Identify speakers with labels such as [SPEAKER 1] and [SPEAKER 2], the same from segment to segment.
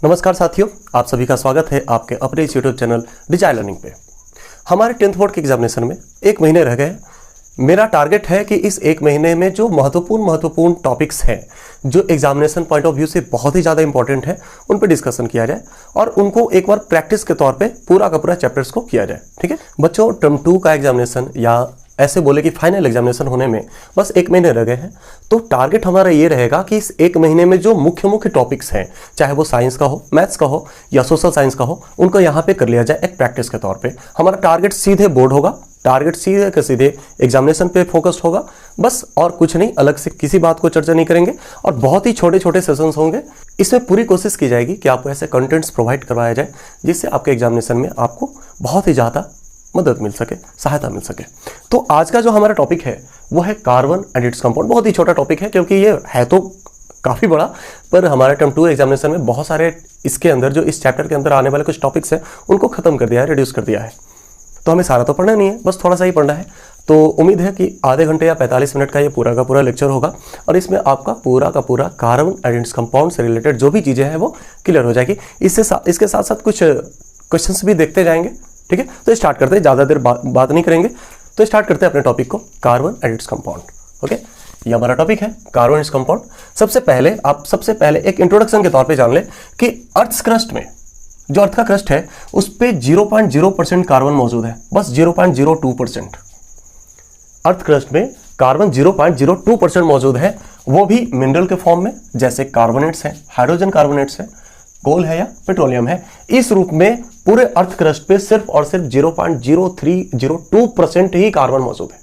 [SPEAKER 1] नमस्कार साथियों, आप सभी का स्वागत है आपके अपने इस यूट्यूब चैनल डिजाइन लर्निंग पे। हमारे 10th बोर्ड के एग्जामिनेशन में 1 महीने रह गए। मेरा टारगेट है कि इस 1 महीने में जो महत्वपूर्ण टॉपिक्स हैं जो एग्जामिनेशन पॉइंट ऑफ व्यू से बहुत ही ज़्यादा इंपॉर्टेंट है उन पर डिस्कशन किया जाए और उनको एक बार प्रैक्टिस के तौर पे पूरा का पूरा चैप्टर्स को किया जाए। ठीक है बच्चों, टर्म 2 का एग्जामिनेशन या ऐसे बोले कि फाइनल एग्जामिनेशन होने में बस 1 महीने रह गए हैं, तो टारगेट हमारा ये रहेगा कि इस 1 महीने में जो मुख्य टॉपिक्स हैं, चाहे वो साइंस का हो, मैथ्स का हो या सोशल साइंस का हो, उनको यहाँ पे कर लिया जाए एक प्रैक्टिस के तौर पे। हमारा टारगेट सीधे बोर्ड होगा, टारगेट सीधे के सीधे एग्जामिनेशन पे फोकस्ड होगा बस, और कुछ नहीं, अलग से किसी बात को चर्चा नहीं करेंगे और बहुत ही छोटे छोटे सेशंस होंगे। इसमें पूरी कोशिश की जाएगी कि आपको ऐसे कंटेंट्स प्रोवाइड करवाया जाए जिससे आपके एग्जामिनेशन में आपको बहुत ही ज़्यादा मदद मिल सके, सहायता मिल सके। तो आज का जो हमारा टॉपिक है वो है कार्बन एंड इट्स कंपाउंड। बहुत ही छोटा टॉपिक है क्योंकि ये है तो काफ़ी बड़ा, पर हमारे टर्म 2 एग्जामिनेशन में बहुत सारे इसके अंदर जो इस चैप्टर के अंदर आने वाले कुछ टॉपिक्स हैं उनको खत्म कर दिया है, रिड्यूस कर दिया है। तो हमें सारा तो पढ़ना नहीं है, बस थोड़ा सा ही पढ़ना है। तो उम्मीद है कि आधे घंटे या 45 मिनट का ये पूरा का पूरा लेक्चर होगा और इसमें आपका पूरा का पूरा कार्बन एंड इट्स कंपाउंड से रिलेटेड जो भी चीज़ें हैं वो क्लियर हो जाएगी। इसके साथ साथ कुछ क्वेश्चंस भी देखते जाएंगे। ठीक है, तो स्टार्ट करते हैं, ज़्यादा देर बात नहीं करेंगे, तो स्टार्ट करते हैं अपने टॉपिक को, carbon and its compound. Okay, ये हमारा टॉपिक है कार्बन एंड इट्स कंपाउंड। सबसे पहले एक इंट्रोडक्शन के तौर पे जान ले कि अर्थ क्रस्ट में, जो अर्थ का क्रस्ट है उस पे 0.0% कार्बन मौजूद है, बस 0.02%। अर्थ क्रस्ट में कार्बन 0.02% मौजूद है, वो भी मिनरल के फॉर्म में, जैसे कार्बोनेट्स हैं, हाइड्रोजन कार्बोनेट्स हैं, कोल है या पेट्रोलियम है। इस रूप में पूरे अर्थ क्रस्ट पे सिर्फ और सिर्फ 0.0302% ही कार्बन मौजूद है।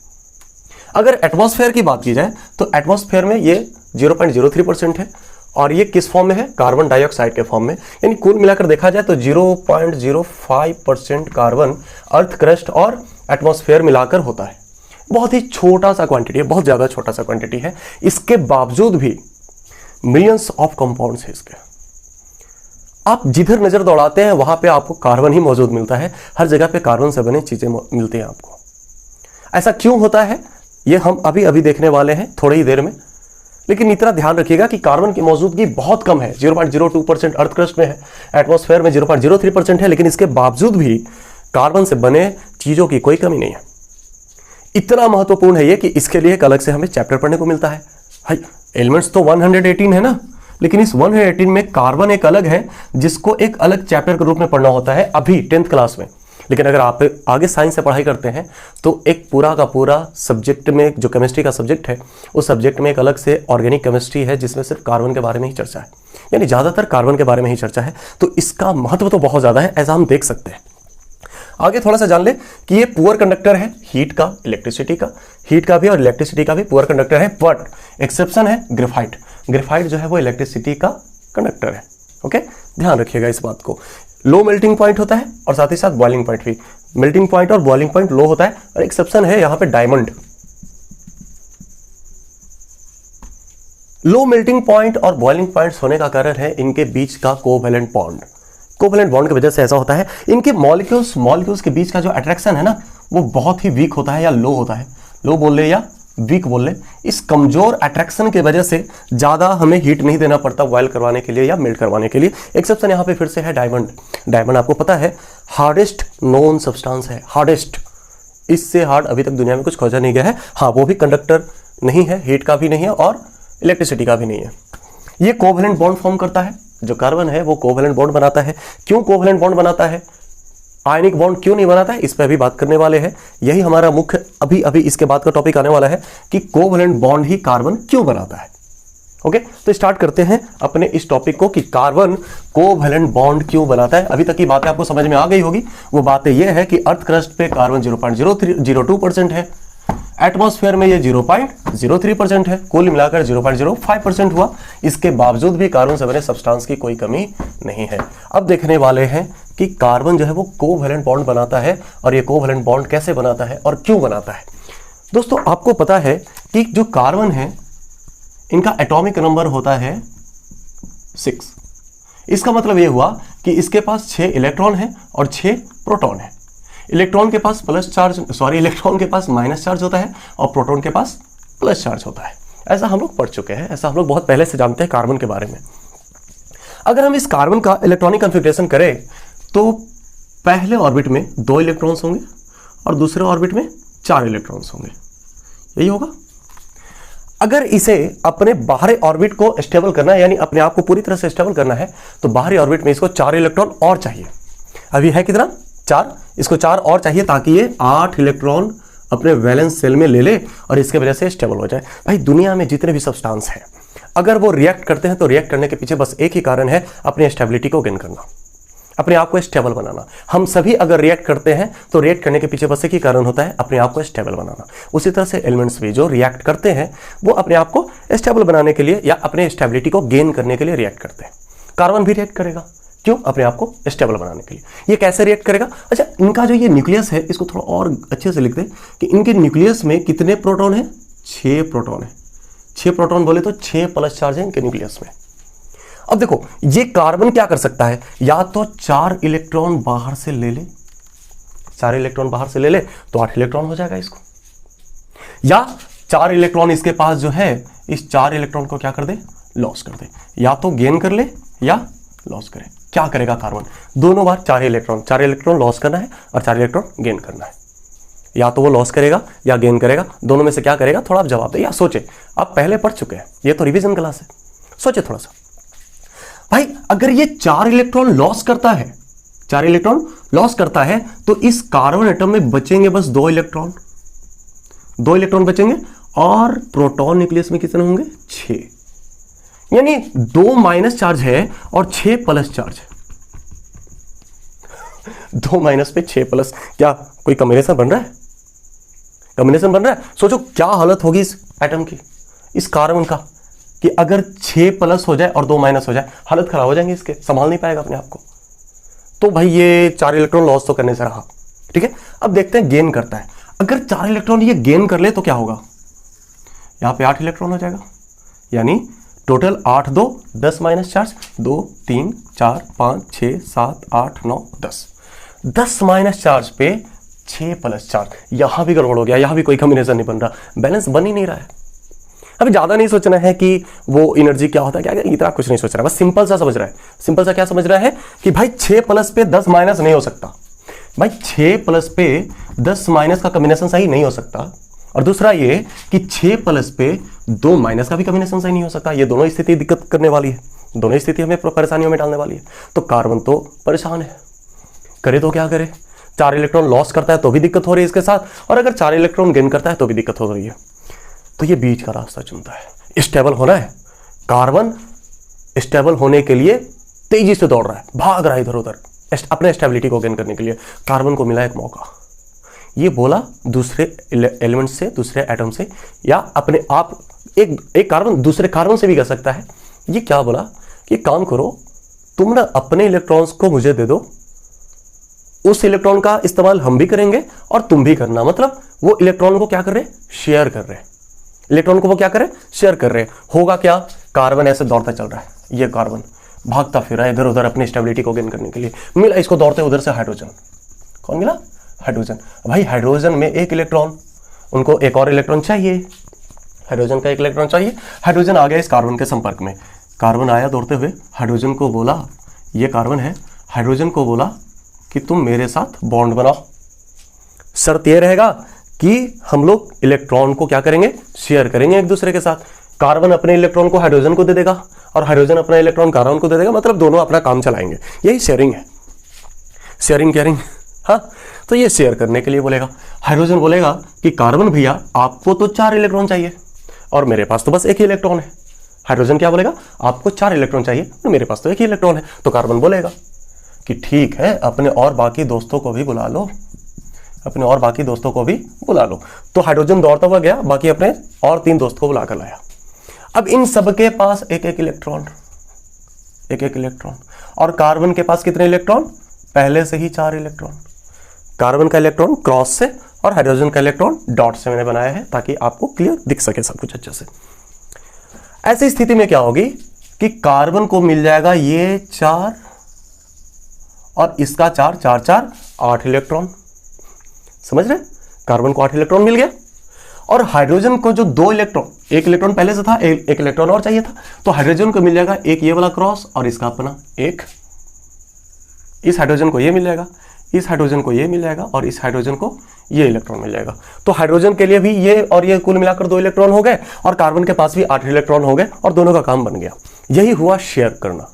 [SPEAKER 1] अगर एटमॉस्फेयर की बात की जाए तो एटमॉस्फेयर में ये 0.03% है और ये किस फॉर्म में है, कार्बन डाइऑक्साइड के फॉर्म में। यानी कुल मिलाकर देखा जाए तो 0.05% कार्बन अर्थ क्रस्ट और एटमॉस्फेयर मिलाकर होता है। बहुत ही छोटा सा क्वांटिटी है, बहुत ज्यादा छोटा सा क्वांटिटी है। इसके बावजूद भी मिलियंस ऑफ कंपाउंड्स है इसके। आप जिधर नजर दौड़ाते हैं वहां पे आपको कार्बन ही मौजूद मिलता है, हर जगह पे कार्बन से बने चीजें मिलती हैं आपको। ऐसा क्यों होता है ये हम अभी देखने वाले हैं थोड़ी ही देर में, लेकिन इतना ध्यान रखिएगा कि कार्बन की मौजूदगी बहुत कम है, 0.02% अर्थ क्रस्ट में है, एटमॉस्फेयर में 0.03% है, लेकिन इसके बावजूद भी कार्बन से बने चीजों की कोई कमी नहीं है। इतना महत्वपूर्ण है ये कि इसके लिए एक अलग से हमें चैप्टर पढ़ने को मिलता है। भाई एलिमेंट्स तो 118 है ना, लेकिन इस 118 में कार्बन एक अलग है जिसको एक अलग चैप्टर के रूप में पढ़ना होता है अभी 10th क्लास में। लेकिन अगर आप आगे साइंस से पढ़ाई करते हैं तो एक पूरा का पूरा सब्जेक्ट में, जो केमिस्ट्री का सब्जेक्ट है, उस सब्जेक्ट में एक अलग से ऑर्गेनिक केमिस्ट्री है जिसमें सिर्फ कार्बन के बारे में ही चर्चा है, यानी ज़्यादातर कार्बन के बारे में ही चर्चा है। तो इसका महत्व तो बहुत ज़्यादा है, ऐसा हम देख सकते हैं। आगे थोड़ा सा जान ले कि ये पुअर कंडक्टर है हीट का, इलेक्ट्रिसिटी का, हीट का भी और इलेक्ट्रिसिटी का भी पुअर कंडक्टर है, बट एक्सेप्शन है ग्रेफाइट। ग्रेफाइट जो है वो इलेक्ट्रिसिटी का कंडक्टर है। ओके, ध्यान रखिएगा इस बात को। लो मेल्टिंग पॉइंट होता है और साथ ही साथ बॉइलिंग पॉइंट भी। मेल्टिंग पॉइंट और बॉइलिंग पॉइंट लो होता है, और एक्सेप्शन है यहाँ पे डायमंड। लो मेल्टिंग पॉइंट और बॉइलिंग पॉइंट्स होने का कारण है इनके बीच का कोवैलेंट बॉन्ड। कोवैलेंट बॉन्ड की वजह से ऐसा होता है, इनके मॉलिक्यूल्स के बीच का जो अट्रैक्शन है ना वो बहुत ही वीक होता है या लो होता है, लो बोल ले या वीक बोल ले। इस कमजोर अट्रैक्शन की वजह से ज्यादा हमें हीट नहीं देना पड़ता बॉयल करवाने के लिए या मेल्ट करवाने के लिए। एक्सेप्शन यहाँ पे फिर से है डायमंड। डायमंड आपको पता है हार्डेस्ट नोन सब्सटेंस है, हार्डेस्ट, इससे हार्ड अभी तक दुनिया में कुछ खोजा नहीं गया है। हाँ, वो भी कंडक्टर नहीं है, हीट का भी नहीं है और इलेक्ट्रिसिटी का भी नहीं है। ये कोवैलेंट बॉन्ड फॉर्म करता है, जो कार्बन है वो कोवैलेंट बॉन्ड बनाता है। क्यों कोवैलेंट बॉन्ड बनाता है, आयनिक बॉन्ड क्यों नहीं बनाता है, इस पर अभी बात करने वाले हैं। यही हमारा मुख्य अभी इसके बाद का टॉपिक आने वाला है कि कोवैलेंट बॉन्ड ही कार्बन क्यों बनाता है। ओके, तो स्टार्ट करते हैं अपने इस टॉपिक को कि कार्बन कोवैलेंट बॉन्ड क्यों बनाता है। अभी तक की बातें आपको समझ में आ गई होगी। वो बातें ये है कि अर्थ क्रस्ट पे कार्बन 0.02% है, एटमॉस्फेयर में ये 0.03% है, कुल मिलाकर 0.05% हुआ। इसके बावजूद भी कार्बन से बने सब्सटेंस की कोई कमी नहीं है। अब देखने वाले हैं कि कार्बन जो है वो कोवैलेंट बॉन्ड बनाता है, और ये कोवैलेंट बॉन्ड कैसे बनाता है और क्यों बनाता है। दोस्तों आपको पता है कि जो कार्बन है इनका एटॉमिक नंबर होता है 6। इसका मतलब ये हुआ कि इसके पास 6 इलेक्ट्रॉन है और 6 प्रोटॉन है। इलेक्ट्रॉन के पास इलेक्ट्रॉन के पास माइनस चार्ज होता है और प्रोटॉन के पास प्लस चार्ज होता है। ऐसा हम लोग पढ़ चुके हैं, ऐसा हम लोग बहुत पहले से जानते हैं कार्बन के बारे में। अगर हम इस कार्बन का इलेक्ट्रॉनिक कॉन्फ़िगरेशन करें तो पहले ऑर्बिट में 2 इलेक्ट्रॉन्स होंगे और दूसरे ऑर्बिट में 4 इलेक्ट्रॉन्स होंगे, यही होगा। अगर इसे अपने बाहरी ऑर्बिट को स्टेबल करना है, यानी अपने आप को पूरी तरह से स्टेबल करना है, तो बाहरी ऑर्बिट में इसको 4 इलेक्ट्रॉन और चाहिए। अभी है कितना? 4, इसको 4 और चाहिए ताकि ये 8 इलेक्ट्रॉन अपने वैलेंस सेल में ले ले और इसके वजह से स्टेबल हो जाए। भाई दुनिया में जितने भी सब्सटेंस हैं, अगर वो रिएक्ट करते हैं तो रिएक्ट करने के पीछे बस एक ही कारण है, अपनी स्टेबिलिटी को गेन करना, अपने आप को स्टेबल बनाना। हम सभी अगर रिएक्ट करते हैं तो रिएक्ट करने के पीछे बस एक ही कारण होता है, अपने आप को स्टेबल बनाना। उसी तरह से एलिमेंट्स भी जो रिएक्ट करते हैं वो अपने आप को स्टेबल बनाने के लिए या अपने स्टेबिलिटी को गेन करने के लिए रिएक्ट करते हैं। कार्बन भी रिएक्ट करेगा, क्यों? अपने आप को स्टेबल बनाने के लिए। ये कैसे रिएक्ट करेगा? अच्छा, इनका जो ये न्यूक्लियस है इसको थोड़ा और अच्छे से लिख दें कि इनके न्यूक्लियस में कितने प्रोटॉन है? 6 प्रोटॉन है। 6 प्रोटॉन बोले तो 6 प्लस चार्ज है इनके न्यूक्लियस में। अब देखो ये कार्बन क्या कर सकता है, या तो 4 इलेक्ट्रॉन बाहर से ले ले, 4 इलेक्ट्रॉन बाहर से ले ले तो 8 इलेक्ट्रॉन हो जाएगा इसको, या 4 इलेक्ट्रॉन इसके पास जो है इस 4 इलेक्ट्रॉन को क्या कर दे? लॉस कर दे। या तो गेन कर ले या लॉस करे। क्या करेगा कार्बन? दोनों बार 4 इलेक्ट्रॉन लॉस करना है और 4 इलेक्ट्रॉन गेन करना है। या तो वो लॉस करेगा या गेन करेगा, दोनों में से क्या करेगा? थोड़ा आप जवाब दे या सोचे। आप पहले पढ़ चुके हैं, ये तो रिवीजन क्लास है, सोचे थोड़ा सा। भाई अगर ये 4 इलेक्ट्रॉन लॉस करता है, 4 इलेक्ट्रॉन लॉस करता है तो इस कार्बन एटम में बचेंगे बस 2 इलेक्ट्रॉन, 2 इलेक्ट्रॉन बचेंगे और प्रोटॉन न्यूक्लियस में कितने होंगे? 6। यानी 2 माइनस चार्ज है और 6 प्लस चार्ज है। 2 माइनस पे 6 प्लस, क्या कोई कॉम्बिनेशन बन रहा है? कॉम्बिनेशन बन रहा है। सोचो क्या हालत होगी इस एटम की, इस कार्बन का, कि अगर 6 प्लस हो जाए और 2 माइनस हो जाए, हालत खराब हो जाएंगे इसके, संभाल नहीं पाएगा अपने आप को। तो भाई ये 4 इलेक्ट्रॉन लॉस तो करने से रहा, ठीक है। अब देखते हैं गेन करता है। अगर 4 इलेक्ट्रॉन ये गेन कर ले तो क्या होगा? यहां पे 8 इलेक्ट्रॉन हो जाएगा, यानी total 8 2 10 minus charge, 2 3 4 5 6 7 8 9 10, 10 minus charge पे 6 प्लस चार्ज। यहां भी गड़बड़ हो गया, यहां भी कोई कॉम्बिनेशन नहीं बन रहा, बैलेंस बन ही नहीं रहा है। अभी ज्यादा नहीं सोचना है कि वो एनर्जी क्या होता है, क्या इतना कुछ नहीं सोच रहा है, बस सिंपल सा समझ रहा है। सिंपल सा क्या समझ रहा है कि भाई 6 प्लस पे 10 माइनस नहीं हो सकता। भाई 6 प्लस पे 10 माइनस का कॉम्बिनेशन सही नहीं हो सकता। और दूसरा ये कि 6 प्लस पे 2 माइनस का भी कॉम्बिनेशन सही नहीं हो सकता। ये दोनों स्थिति दिक्कत करने वाली है, दोनों स्थिति हमें परेशानियों में डालने वाली है। तो कार्बन तो परेशान है, करे तो क्या करे? 4 इलेक्ट्रॉन लॉस करता है तो भी दिक्कत हो रही है इसके साथ, और अगर 4 इलेक्ट्रॉन गेन करता है तो भी दिक्कत हो रही है। तो ये बीच का रास्ता चुनता है। स्टेबल होना है, कार्बन स्टेबल होने के लिए तेजी से दौड़ रहा है, भाग रहा है इधर उधर अपने स्टेबिलिटी को गेन करने के लिए। कार्बन को मिला एक मौका, ये बोला दूसरे एलिमेंट से, दूसरे एटम से, या अपने आप एक कार्बन दूसरे कार्बन से भी कर सकता है। ये क्या बोला कि काम करो तुम ना अपने इलेक्ट्रॉन्स को मुझे दे दो, उस इलेक्ट्रॉन का इस्तेमाल हम भी करेंगे और तुम भी करना। मतलब वो इलेक्ट्रॉन को क्या कर रहे? शेयर कर रहे। इलेक्ट्रॉन को वो क्या कर रहे? शेयर कर रहे। होगा क्या? कार्बन ऐसे दौड़ता चल रहा है, ये कार्बन भागता फिर रहा है इधर उधर अपनी स्टेबिलिटी को गेन करने के लिए। मिला इसको दौड़ते उधर से हाइड्रोजन। कौन मिला? हाइड्रोजन। भाई हाइड्रोजन में एक इलेक्ट्रॉन, उनको एक और इलेक्ट्रॉन चाहिए, हाइड्रोजन का एक इलेक्ट्रॉन चाहिए। हाइड्रोजन आ गया इस कार्बन के संपर्क में, कार्बन आया दौड़ते हुए, हाइड्रोजन को बोला, ये कार्बन है, हाइड्रोजन को बोला कि तुम मेरे साथ बॉन्ड बनाओ। शर्त यह रहेगा कि हम लोग इलेक्ट्रॉन को क्या करेंगे? शेयर करेंगे एक दूसरे के साथ। कार्बन अपने इलेक्ट्रॉन को हाइड्रोजन को दे देगा और हाइड्रोजन अपना इलेक्ट्रॉन कार्बन को दे देगा, मतलब दोनों अपना काम चलाएंगे। यही शेयरिंग है, शेयरिंग केयरिंग। हाँ, तो ये शेयर करने के लिए बोलेगा। हाइड्रोजन बोलेगा कि कार्बन भैया आपको तो 4 इलेक्ट्रॉन चाहिए और मेरे पास तो बस एक ही इलेक्ट्रॉन है। हाइड्रोजन क्या बोलेगा? आपको 4 इलेक्ट्रॉन चाहिए और मेरे पास तो एक ही इलेक्ट्रॉन है। तो कार्बन बोलेगा कि ठीक है, अपने और बाकी दोस्तों को भी बुला लो, अपने और बाकी दोस्तों को भी बुला लो। तो हाइड्रोजन दौड़ता हुआ गया, बाकी अपने और 3 दोस्त को बुला कर लाया। अब इन सबके पास एक एक इलेक्ट्रॉन, एक एक इलेक्ट्रॉन, और कार्बन के पास कितने इलेक्ट्रॉन? पहले से ही 4 इलेक्ट्रॉन। कार्बन का इलेक्ट्रॉन क्रॉस से और हाइड्रोजन का इलेक्ट्रॉन डॉट से मैंने बनाया है ताकि आपको क्लियर दिख सके सब कुछ अच्छे से। ऐसी स्थिति में क्या होगी कि कार्बन को मिल जाएगा ये 4 और इसका 4, 4 4 8 इलेक्ट्रॉन। समझ रहे? कार्बन को 8 इलेक्ट्रॉन मिल गया और हाइड्रोजन को जो दो इलेक्ट्रॉन, एक इलेक्ट्रॉन पहले से था, एक इलेक्ट्रॉन और चाहिए था, तो हाइड्रोजन को मिल जाएगा एक ये वाला क्रॉस और इसका अपना एक, इस हाइड्रोजन को ये मिल जाएगा, इस हाइड्रोजन को ये मिल जाएगा और इस हाइड्रोजन को ये इलेक्ट्रॉन मिल जाएगा। तो हाइड्रोजन के लिए भी ये और ये कुल मिलाकर 2 इलेक्ट्रॉन हो गए और कार्बन के पास भी 8 इलेक्ट्रॉन हो गए और दोनों का काम बन गया। यही हुआ शेयर करना,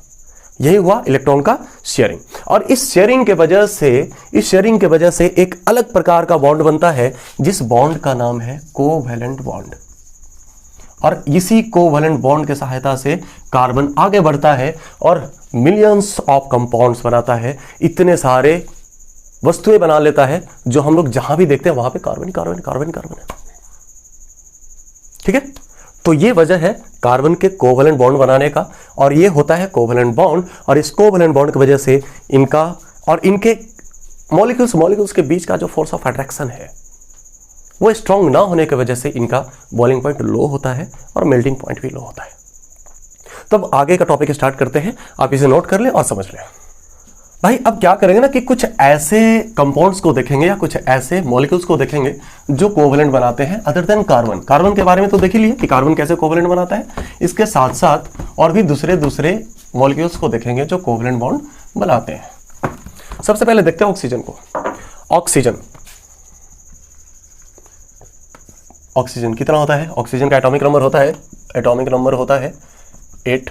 [SPEAKER 1] यही हुआ इलेक्ट्रॉन का शेयरिंग। और इस शेयरिंग के वजह से एक अलग प्रकार का बॉन्ड बनता है जिस बॉन्ड का नाम है कोवैलेंट बॉन्ड। और इसी कोवैलेंट बॉन्ड के सहायता से कार्बन आगे बढ़ता है और मिलियंस ऑफ कंपाउंड्स बनाता है, इतने सारे वस्तुएं बना लेता है जो हम लोग जहां भी देखते हैं वहां पे कार्बन कार्बन कार्बन कार्बन है। ठीक है, तो ये वजह है कार्बन के कोवैलेंट बॉन्ड बनाने का, और ये होता है कोवैलेंट बॉन्ड। और इस कोवैलेंट बॉन्ड की वजह से इनका और इनके मॉलिक्यूल्स के बीच का जो फोर्स ऑफ अट्रैक्शन है वो स्ट्रांग ना होने की वजह से इनका बॉइलिंग पॉइंट लो होता है और मेल्टिंग पॉइंट भी लो होता है। तब आगे का टॉपिक स्टार्ट करते हैं, आप इसे नोट कर लें और समझ लें। भाई अब क्या करेंगे ना कि कुछ ऐसे कंपाउंड्स को देखेंगे या कुछ ऐसे मॉलिक्यूल्स को देखेंगे जो कोवैलेंट बनाते हैं अदर देन कार्बन। कार्बन के बारे में तो देख ही लिए कि कार्बन कैसे कोवैलेंट बनाता है, इसके साथ साथ और भी दूसरे मॉलिक्यूल्स को देखेंगे जो कोवैलेंट बॉन्ड बनाते हैं। सबसे पहले देखते हैं ऑक्सीजन को। ऑक्सीजन कितना होता है? ऑक्सीजन का एटॉमिक नंबर होता है 8।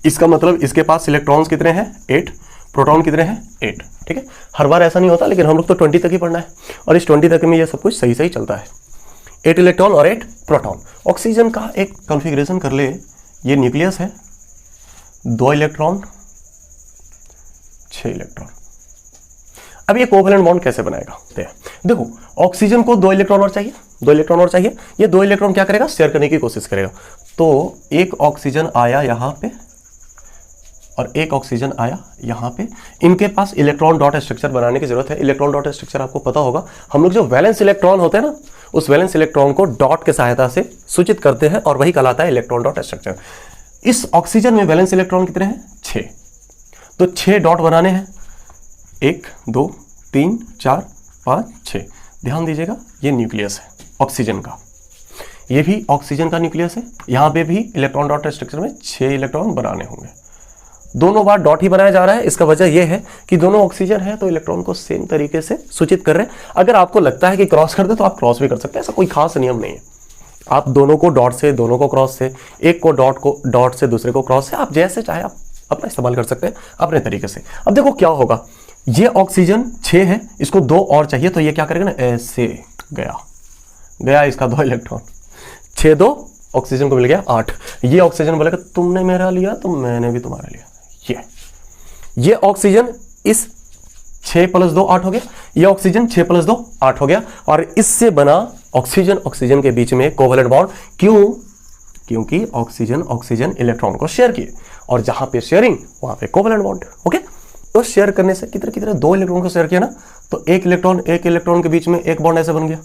[SPEAKER 1] इसका मतलब इसके पास इलेक्ट्रॉन्स कितने हैं? 8। प्रोटॉन कितने हैं? 8। ठीक है, हर बार ऐसा नहीं होता, लेकिन हम लोग तो 20 तक ही पढ़ना है और इस 20 तक में ये सब कुछ सही सही चलता है। 8 इलेक्ट्रॉन और 8 प्रोटॉन। ऑक्सीजन का एक कॉन्फ़िगरेशन कर ले, ये न्यूक्लियस है, 2 इलेक्ट्रॉन 6 इलेक्ट्रॉन। अब ये कोवैलेंट बॉन्ड कैसे बनाएगा? देखो, ऑक्सीजन को 2 इलेक्ट्रॉन और चाहिए, 2 इलेक्ट्रॉन और चाहिए। ये 2 इलेक्ट्रॉन क्या करेगा? शेयर करने की कोशिश करेगा। तो एक ऑक्सीजन आया यहां पे और एक ऑक्सीजन आया यहाँ पे। इनके पास इलेक्ट्रॉन डॉट स्ट्रक्चर बनाने की जरूरत है। इलेक्ट्रॉन डॉट स्ट्रक्चर आपको पता होगा, हम लोग जो वैलेंस इलेक्ट्रॉन होते हैं ना, उस वैलेंस इलेक्ट्रॉन को डॉट के सहायता से सूचित करते हैं और वही कहलाता है इलेक्ट्रॉन डॉट स्ट्रक्चर। इस ऑक्सीजन में वैलेंस इलेक्ट्रॉन कितने हैं? 6। तो 6 डॉट बनाने हैं, 1 2 3 4 5 6। ध्यान दीजिएगा, ये न्यूक्लियस है ऑक्सीजन का, ये भी ऑक्सीजन का न्यूक्लियस है। यहाँ पे भी इलेक्ट्रॉन डॉट स्ट्रक्चर में 6 इलेक्ट्रॉन बनाने होंगे। दोनों बार डॉट ही बनाया जा रहा है। इसका वजह यह है कि दोनों ऑक्सीजन है तो इलेक्ट्रॉन को सेम तरीके से सूचित कर रहे हैं। अगर आपको लगता है कि क्रॉस कर दे तो आप क्रॉस भी कर सकते हैं, ऐसा कोई खास नियम नहीं है। आप दोनों को डॉट से, दोनों को क्रॉस से, एक को डॉट से, दूसरे को क्रॉस से, आप जैसे चाहे आप अपना इस्तेमाल कर सकते हैं अपने तरीके से। अब देखो क्या होगा, ये ऑक्सीजन 6 है, इसको 2 और चाहिए, तो ये क्या करेगा ना, ऐसे गया इसका 2 इलेक्ट्रॉन, 6 2 ऑक्सीजन को मिल गया 8। ये ऑक्सीजन बोलेगा तुमने मेरा लिया तो मैंने भी तुम्हारा लिया। ये ऑक्सीजन इस 6 + 2 8 हो गया, ये ऑक्सीजन 6 + 2 8 हो गया और इससे बना ऑक्सीजन के बीच में कोवैलेंट बॉन्ड। क्यों? क्योंकि ऑक्सीजन इलेक्ट्रॉन को शेयर किए और जहां पे शेयरिंग वहां पे कोवैलेंट बॉन्ड। ओके, तो शेयर करने से कितने 2 इलेक्ट्रॉन को शेयर किया ना, तो एक इलेक्ट्रॉन के बीच में एक बॉन्ड ऐसे बन गया,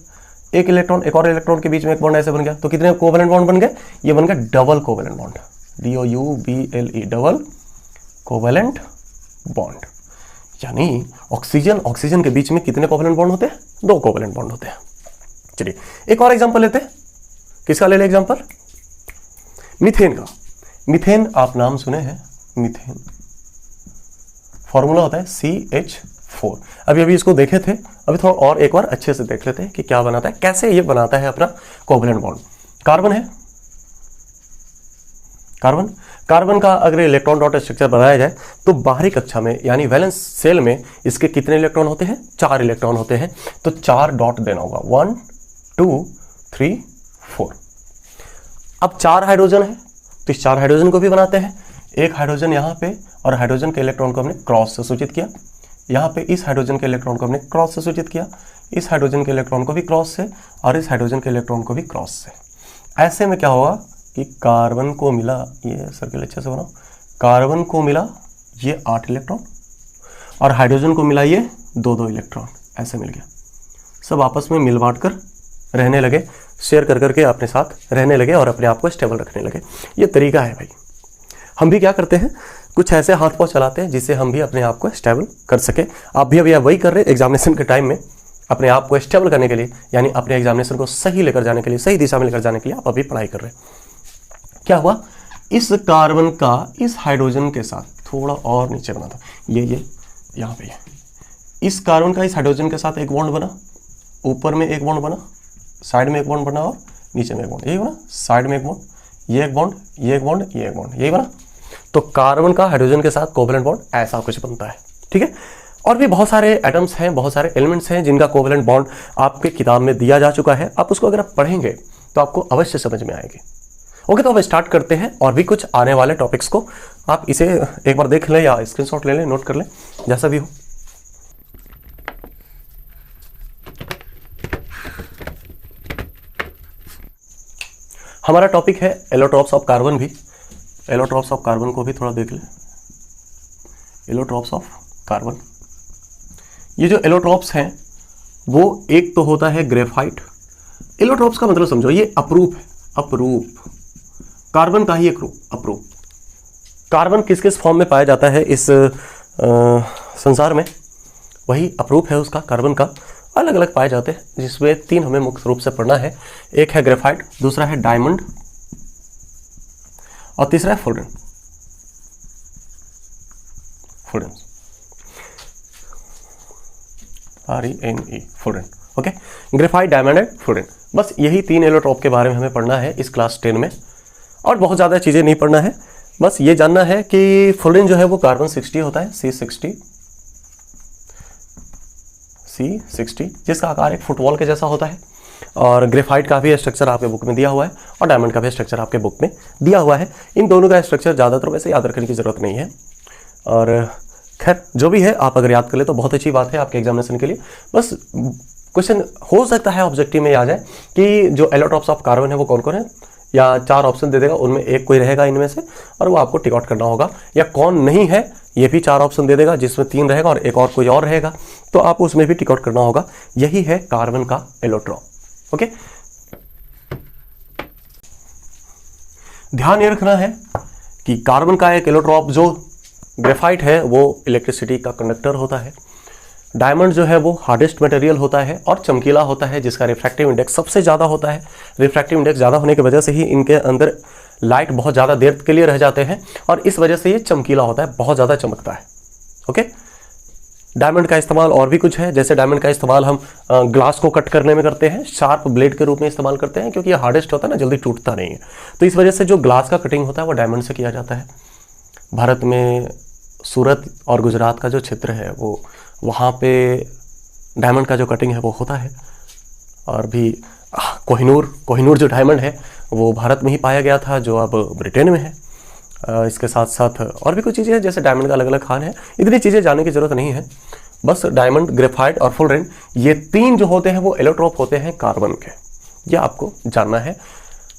[SPEAKER 1] एक इलेक्ट्रॉन एक और इलेक्ट्रॉन के बीच में एक बॉन्ड ऐसे बन गया। तो कितने कोवैलेंट बॉन्ड बन गए? ये बन गया double covalent bond, DOUBLE, double covalent bond. यानी ऑक्सीजन के बीच में कितने कोवैलेंट बॉन्ड होते हैं? 2 कोवैलेंट बॉन्ड होते हैं। चलिए एक और एग्जांपल लेते हैं। किसका ले एग्जांपल? मीथेन का। मीथेन आप नाम सुने हैं, मीथेन फॉर्मूला होता है CH4। अभी इसको देखे थे, अभी थोड़ा और एक बार अच्छे से देख लेते हैं कि क्या बनाता है, कैसे ये बनाता है अपना कोवैलेंट बॉन्ड। कार्बन है, कार्बन का अगर इलेक्ट्रॉन डॉट स्ट्रक्चर बनाया जाए तो बाहरी कक्षा में यानी वैलेंस सेल में इसके कितने इलेक्ट्रॉन होते हैं? 4 इलेक्ट्रॉन होते हैं। तो 4 डॉट देना होगा, 1 2 3 4। अब 4 हाइड्रोजन है तो इस 4 हाइड्रोजन को भी बनाते हैं। एक हाइड्रोजन यहाँ पे और हाइड्रोजन के इलेक्ट्रॉन को हमने क्रॉस से सूचित किया। यहाँ पे इस हाइड्रोजन के इलेक्ट्रॉन को हमने क्रॉस से सूचित किया, इस हाइड्रोजन के इलेक्ट्रॉन को भी क्रॉस से और इस हाइड्रोजन के इलेक्ट्रॉन को भी क्रॉस से। ऐसे में क्या होगा कि कार्बन को मिला, ये सर्किल अच्छे से बनाओ, कार्बन को मिला ये 8 इलेक्ट्रॉन और हाइड्रोजन को मिला ये 2 इलेक्ट्रॉन, ऐसे मिल गया। सब आपस में मिल बांट कर रहने लगे, शेयर कर करके अपने साथ रहने लगे और अपने आप को स्टेबल रखने लगे। ये तरीका है भाई। हम भी क्या करते हैं, कुछ ऐसे हाथ पांव चलाते हैं जिससे हम भी अपने आप को स्टेबल कर सके। आप भी अभी वही कर रहे हैं एग्जामिनेशन के टाइम में। अपने आप को स्टेबल करने के लिए, यानी अपने एग्जामिनेशन को सही लेकर जाने के लिए, सही दिशा में लेकर जाने के लिए आप अभी पढ़ाई कर रहे हैं। क्या हुआ, इस कार्बन का इस हाइड्रोजन के साथ थोड़ा और नीचे बना था, ये यहाँ पे इस कार्बन का इस हाइड्रोजन के साथ एक बॉन्ड बना, ऊपर में एक बॉन्ड बना, साइड में एक बॉन्ड बना और नीचे में एक बॉन्ड, यही बना, साइड में एक बॉन्ड, ये एक बॉन्ड, ये एक बॉन्ड, ये एक बॉन्ड, यही बना। तो कार्बन का हाइड्रोजन के साथ कोवेलेंट बॉन्ड ऐसा कुछ बनता है, ठीक है। और भी बहुत सारे एटम्स हैं, बहुत सारे एलिमेंट्स हैं जिनका कोवेलेंट बॉन्ड आपके किताब में दिया जा चुका है। आप उसको अगर आप पढ़ेंगे तो आपको अवश्य समझ में आएगी। ओके, तो अब स्टार्ट करते हैं और भी कुछ आने वाले टॉपिक्स को। आप इसे एक बार देख लें या स्क्रीनशॉट ले लें, नोट कर लें, जैसा भी हो। हमारा टॉपिक है एलोट्रॉप्स ऑफ कार्बन भी। एलोट्रॉप्स ऑफ कार्बन को भी थोड़ा देख लें। एलोट्रॉप्स ऑफ कार्बन, ये जो एलोट्रॉप्स हैं वो एक तो होता है ग्रेफाइट। एलोट्रॉप्स का मतलब समझो, ये अपरूप है, अपरूप कार्बन का ही एक रूप, अपरूप। कार्बन किस किस फॉर्म में पाया जाता है इस संसार में, वही अपरूप है उसका, कार्बन का अलग अलग पाए जाते हैं, जिसमें 3 हमें मुख्य रूप से पढ़ना है। एक है ग्रेफाइट, दूसरा है डायमंड और तीसरा है fullerene. Fullerene, RENE, fullerene. Okay, graphite, diamond and fullerene, बस यही 3 एलोट्रॉप के बारे में हमें पढ़ना है इस क्लास 10 में। और बहुत ज़्यादा चीज़ें नहीं पढ़ना है, बस ये जानना है कि फुलरेन जो है वो कार्बन 60 होता है, C60, जिसका आकार एक फुटबॉल के जैसा होता है। और ग्रेफाइट का भी स्ट्रक्चर आपके बुक में दिया हुआ है और डायमंड का भी स्ट्रक्चर आपके बुक में दिया हुआ है। इन दोनों का स्ट्रक्चर ज़्यादातर वैसे याद रखने की ज़रूरत नहीं है, और खैर जो भी है आप अगर याद कर ले तो बहुत अच्छी बात है आपके एग्जामिनेशन के लिए। बस क्वेश्चन हो सकता है ऑब्जेक्टिव में आ जाए कि जो एलोट्रॉप्स ऑफ कार्बन है वो कौन कौन है, या 4 ऑप्शन दे देगा, उनमें एक कोई रहेगा इनमें से और वो आपको टिक आउट करना होगा, या कौन नहीं है ये भी 4 ऑप्शन दे देगा जिसमें 3 रहेगा और एक और कोई और रहेगा, तो आप उसमें भी टिक आउट करना होगा। यही है कार्बन का एलोट्रॉप। ओके, ध्यान ये रखना है कि कार्बन का एक एलोट्रॉप जो ग्रेफाइट है वो इलेक्ट्रिसिटी का कंडक्टर होता है। डायमंड जो है वो हार्डेस्ट मटेरियल होता है और चमकीला होता है, जिसका रिफ्रैक्टिव इंडेक्स सबसे ज़्यादा होता है। रिफ्रैक्टिव इंडेक्स ज़्यादा होने की वजह से ही इनके अंदर लाइट बहुत ज़्यादा देर के लिए रह जाते हैं और इस वजह से ये चमकीला होता है, बहुत ज़्यादा चमकता है। ओके, डायमंड का इस्तेमाल और भी कुछ है, जैसे डायमंड का इस्तेमाल हम ग्लास को कट करने में करते हैं, शार्प ब्लेड के रूप में इस्तेमाल करते हैं, क्योंकि ये हार्डेस्ट होता है ना, जल्दी टूटता नहीं है। तो इस वजह से जो ग्लास का कटिंग होता है वो डायमंड से किया जाता है। भारत में सूरत और गुजरात का जो क्षेत्र है वो, वहाँ पे डायमंड का जो कटिंग है वो होता है। और भी कोहिनूर जो डायमंड है वो भारत में ही पाया गया था, जो अब ब्रिटेन में है। इसके साथ साथ और भी कुछ चीज़ें हैं, जैसे डायमंड का अलग अलग खान है। इतनी चीज़ें जानने की ज़रूरत नहीं है, बस डायमंड, ग्रेफाइट और फुलरेन, ये 3 जो होते हैं वो एलोट्रॉप होते हैं कार्बन के, ये आपको जानना है।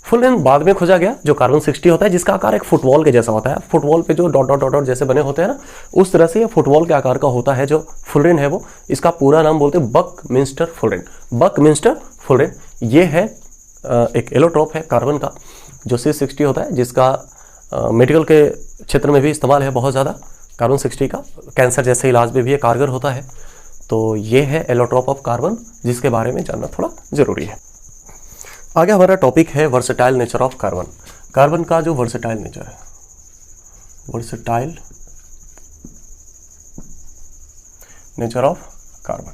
[SPEAKER 1] फुलरेन बाद में खोजा गया, जो कार्बन 60 होता है, जिसका आकार एक फुटबॉल के जैसा होता है। फुटबॉल पे जो डॉट डॉट डॉट डॉट जैसे बने होते हैं ना, उस तरह से ये फुटबॉल के आकार का होता है जो फुलरेन है वो। इसका पूरा नाम बोलते हैं बकमिंस्टर फुलरेन। बकमिंस्टर फुलरेन ये है एक एलोट्रॉप है कार्बन का, जो C60 होता है, जिसका मेडिकल के क्षेत्र में भी इस्तेमाल है बहुत ज़्यादा। कार्बन 60 का कैंसर जैसे इलाज में भी ये कारगर होता है। तो ये है एलोट्रॉप ऑफ कार्बन, जिसके बारे में जानना थोड़ा ज़रूरी है। आगे हमारा टॉपिक है versatile nature of carbon. Carbon का जो वर्सेटाइल नेचर है, वर्सेटाइल नेचर ऑफ कार्बन,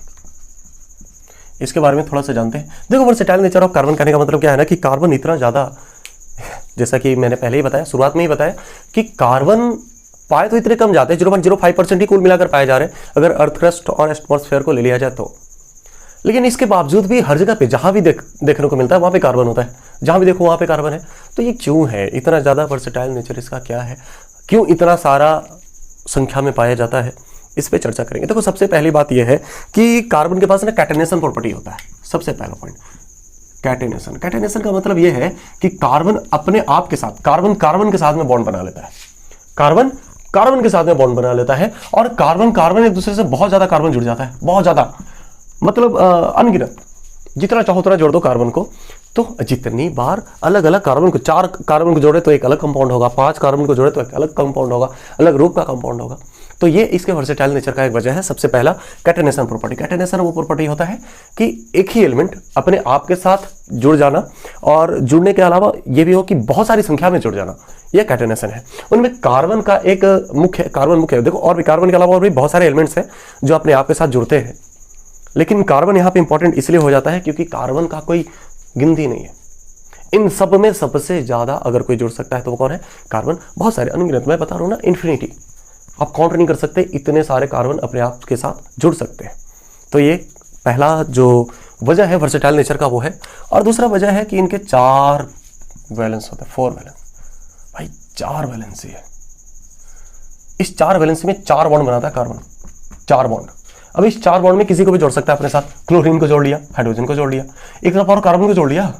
[SPEAKER 1] इसके बारे में थोड़ा सा जानते हैं। देखो, वर्सेटाइल नेचर ऑफ कार्बन कहने का मतलब क्या है ना, कि कार्बन इतना ज़्यादा, जैसा कि मैंने पहले ही बताया, शुरुआत में ही बताया कि कार्बन पाए तो इतने कम जाते हैं, 0.05% ही कुल मिलाकर पाए जा रहे हैं, अगर अर्थ क्रस्ट और एटमॉस्फेयर को ले लिया जाए तो। लेकिन इसके बावजूद भी हर जगह पे जहाँ भी देखने को मिलता है वहाँ पे कार्बन होता है, जहाँ भी देखो वहाँ पे कार्बन है। तो ये क्यों है, इतना ज़्यादा वर्सेटाइल नेचर इसका क्या है, क्यों इतना सारा संख्या में पाया जाता है, इस पे चर्चा करेंगे। देखो, सबसे पहली बात यह है कि कार्बन के पास ना कैटेनेशन प्रॉपर्टी होता है। सबसे पहला पॉइंट कैटेनेशन। कैटेनेशन का मतलब यह है कि कार्बन अपने आप के साथ, कार्बन के साथ में बॉन्ड बना लेता है, कार्बन के साथ में बॉन्ड बना लेता है, और कार्बन एक दूसरे से बहुत ज्यादा कार्बन जुड़ जाता है, बहुत ज्यादा, मतलब अनगिनत, जितना चाहो उतना जोड़ दो कार्बन को। तो जितनी बार अलग अलग कार्बन को, 4 कार्बन को जोड़े तो एक अलग कंपाउंड होगा, 5 कार्बन को जोड़े तो एक अलग कंपाउंड होगा, अलग रूप का कंपाउंड होगा। तो ये इसके वर्सेटाइल नेचर का एक वजह है। सबसे पहला कैटेनेशन प्रॉपर्टी। कैटेनेशन वो प्रॉपर्टी होता है कि एक ही एलिमेंट अपने आप के साथ जुड़ जाना और जुड़ने के अलावा ये भी हो कि बहुत सारी संख्या में जुड़ जाना, ये कैटेनेशन है। उनमें कार्बन का एक कार्बन मुख्य है। देखो और भी कार्बन के अलावा और भी बहुत सारे एलिमेंट्स हैं जो अपने आप के साथ जुड़ते हैं, लेकिन कार्बन यहाँ पे इंपॉर्टेंट इसलिए हो जाता है क्योंकि कार्बन का कोई गिनती नहीं है। इन सब में सबसे ज्यादा अगर कोई जुड़ सकता है तो वो कौन है? कार्बन। बहुत सारे अनगिनत, मैं बता रहा हूं ना, इन्फिनिटी, आप काउंट नहीं कर सकते, इतने सारे कार्बन अपने आप के साथ जुड़ सकते हैं। तो ये पहला जो वजह है वर्सेटाइल नेचर का वो है। और दूसरा वजह है कि इनके 4 वैलेंस होते हैं, 4 वैलेंस। भाई 4 वैलेंसी है, इस 4 वैलेंसी में 4 बॉन्ड बनाता है कार्बन, 4 बॉन्ड। अब इस 4 बॉन्ड में किसी को भी जोड़ सकता है अपने साथ। क्लोरीन को जोड़ लिया, हाइड्रोजन को जोड़ लिया, एक तरफ और कार्बन को जोड़ लिया,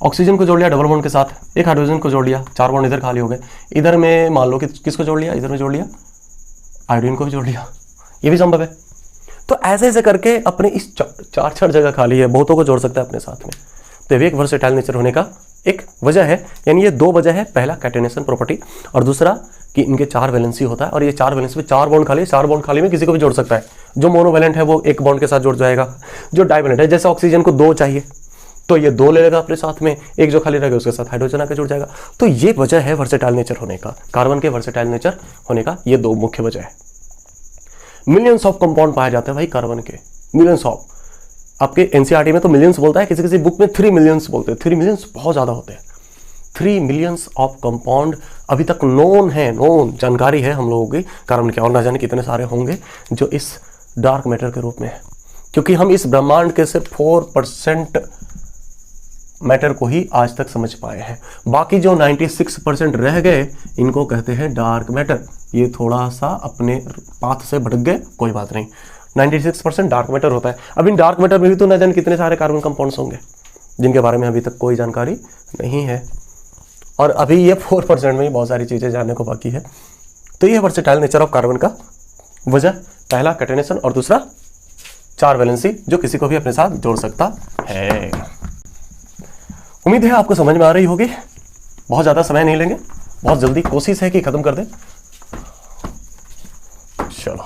[SPEAKER 1] ऑक्सीजन को जोड़ लिया डबल बॉन्ड के साथ, एक हाइड्रोजन को जोड़ लिया, 4 बॉन्ड इधर खाली हो गए। इधर में मान लो कि किसको जोड़ लिया, इधर में जोड़ लिया, आयोडीन को भी जोड़ लिया, ये भी संभव है। तो ऐसे ऐसे करके अपने इस 4 जगह खाली है, बहुतों को जोड़ सकता है अपने साथ में। तो ये एक वर्सेटाइल नेचर होने का एक वजह है। यानी ये 2 वजह है, पहला कैटेनेशन प्रॉपर्टी और दूसरा कि इनके 4 वैलेंसी होता है। और ये 4 वैलेंसी में 4 बॉन्ड खाली, 4 बॉन्ड खाली में किसी को भी जोड़ सकता है। जो मोनोवैलेंट है वो एक बॉन्ड के साथ जुड़ जाएगा, जो डाइवैलेंट है जैसे ऑक्सीजन को 2 चाहिए तो ये 2 ले लेगा अपने साथ में, एक जो खाली रहेगा उसके साथ हाइड्रोजन आकर जुड़ जाएगा। तो ये वजह है वर्सेटाइल नेचर होने का, कार्बन के वर्सेटाइल नेचर होने का ये 2 मुख्य वजह है। मिलियंस ऑफ कंपाउंड पाए जाते हैं भाई कार्बन के, मिलियंस ऑफ। आपके एनसीईआरटी में तो मिलियंस बोलता है, किसी किसी बुक में 3 मिलियंस बोलते हैं। 3 मिलियंस बहुत ज्यादा होते हैं। 3 मिलियंस ऑफ कंपाउंड अभी तक नोन है, नोन जानकारी है हम लोगों की कार्बन के, और ना जाने कितने सारे होंगे जो इस डार्क मैटर के रूप में है। क्योंकि हम इस ब्रह्मांड के सिर्फ 4% मैटर को ही आज तक समझ पाए हैं। बाकी जो 96% रह गए इनको कहते हैं डार्क मैटर। ये थोड़ा सा अपने पाथ से भटक गए, कोई बात नहीं। 96% डार्क मैटर होता है। अब इन डार्क मैटर में भी तो न जाने कितने सारे कार्बन कंपाउंड्स होंगे जिनके बारे में अभी तक कोई जानकारी नहीं है। और अभी ये 4% में ही बहुत सारी चीजें जानने को बाकी है। तो ये वर्सेटाइल नेचर ऑफ कार्बन का वजह, पहला कैटेनेशन और दूसरा 4 वैलेंसी जो किसी को भी अपने साथ जोड़ सकता है। उम्मीद है आपको समझ में आ रही होगी। बहुत ज्यादा समय नहीं लेंगे, बहुत जल्दी कोशिश है कि खत्म कर दें। चलो,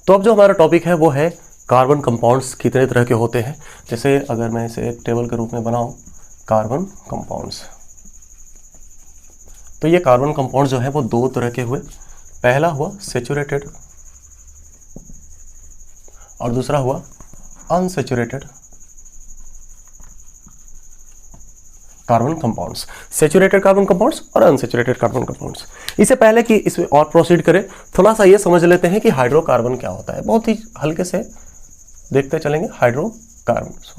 [SPEAKER 1] तो अब जो हमारा टॉपिक है वो है कार्बन कंपाउंड्स कितने तरह के होते हैं। जैसे अगर मैं इसे एक टेबल के रूप में बनाऊं, कार्बन कंपाउंड्स, तो ये कार्बन कंपाउंड जो है वो 2 तरह के हुए। पहला हुआ सैचुरेटेड और दूसरा हुआ unsaturated carbon compounds. Saturated carbon compounds और अनसैचुरेटेड कार्बन कंपाउंड्स। इससे पहले कि इसमें और प्रोसीड करें, थोड़ा सा ये समझ लेते हैं कि हाइड्रोकार्बन क्या होता है। बहुत ही हल्के से देखते चलेंगे। हाइड्रोकार्बन्स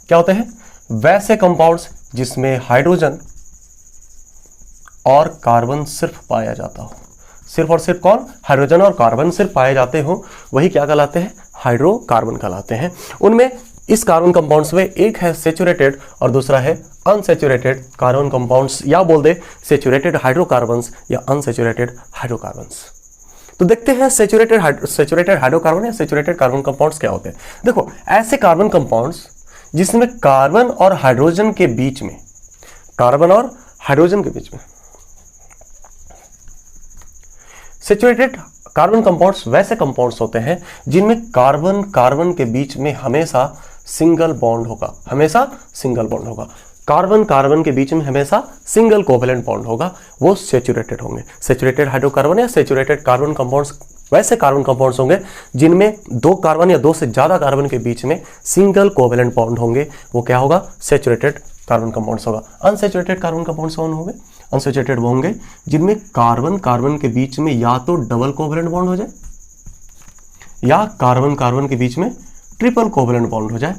[SPEAKER 1] क्या होते हैं? वैसे कंपाउंड्स जिसमें हाइड्रोजन और कार्बन सिर्फ पाया जाता हो। सिर्फ और सिर्फ कौन? हाइड्रोजन और कार्बन सिर्फ पाए जाते हो, वही क्या कहलाते हैं? हाइड्रोकार्बन कहलाते हैं। उनमें इस कार्बन कंपाउंड्स में एक है सैचुरेटेड और दूसरा है अनसैचुरेटेड कार्बन कंपाउंड्स, या बोल दे सैचुरेटेड हाइड्रोकार्बन्स या अनसैचुरेटेड हाइड्रोकार्बन्स। तो देखते हैं सैचुरेटेड हाइड्रोकार्बन या सैचुरेटेड कार्बन कंपाउंड्स क्या होते हैं। देखो, ऐसे कार्बन कंपाउंड्स जिसमें कार्बन और हाइड्रोजन के बीच में, कार्बन और हाइड्रोजन के बीच में, सैचुरेटेड कार्बन कंपाउंड्स वैसे कंपाउंड्स होते हैं जिनमें कार्बन कार्बन के बीच में हमेशा सिंगल बॉन्ड होगा, हमेशा सिंगल बॉन्ड होगा। कार्बन कार्बन के बीच में हमेशा सिंगल कोवेलेंट बॉन्ड होगा, वो सैचुरेटेड होंगे। सैचुरेटेड हाइड्रोकार्बन या सैचुरेटेड कार्बन कंपाउंड्स वैसे कार्बन कंपाउंड्स होंगे जिनमें 2 कार्बन या 2 से ज्यादा कार्बन के बीच में सिंगल कोवेलेंट बॉन्ड होंगे, वो क्या होगा? सैचुरेटेड कार्बन कंपाउंड्स होगा। अनसैचुरेटेड कार्बन कंपाउंड्स कौन होंगे? अनसैचुरेटेड वो होंगे जिनमें कार्बन कार्बन के बीच में या तो डबल कोवेलेंट बॉन्ड हो जाए या कार्बन कार्बन के बीच में ट्रिपल कोवेलेंट बॉन्ड हो जाए,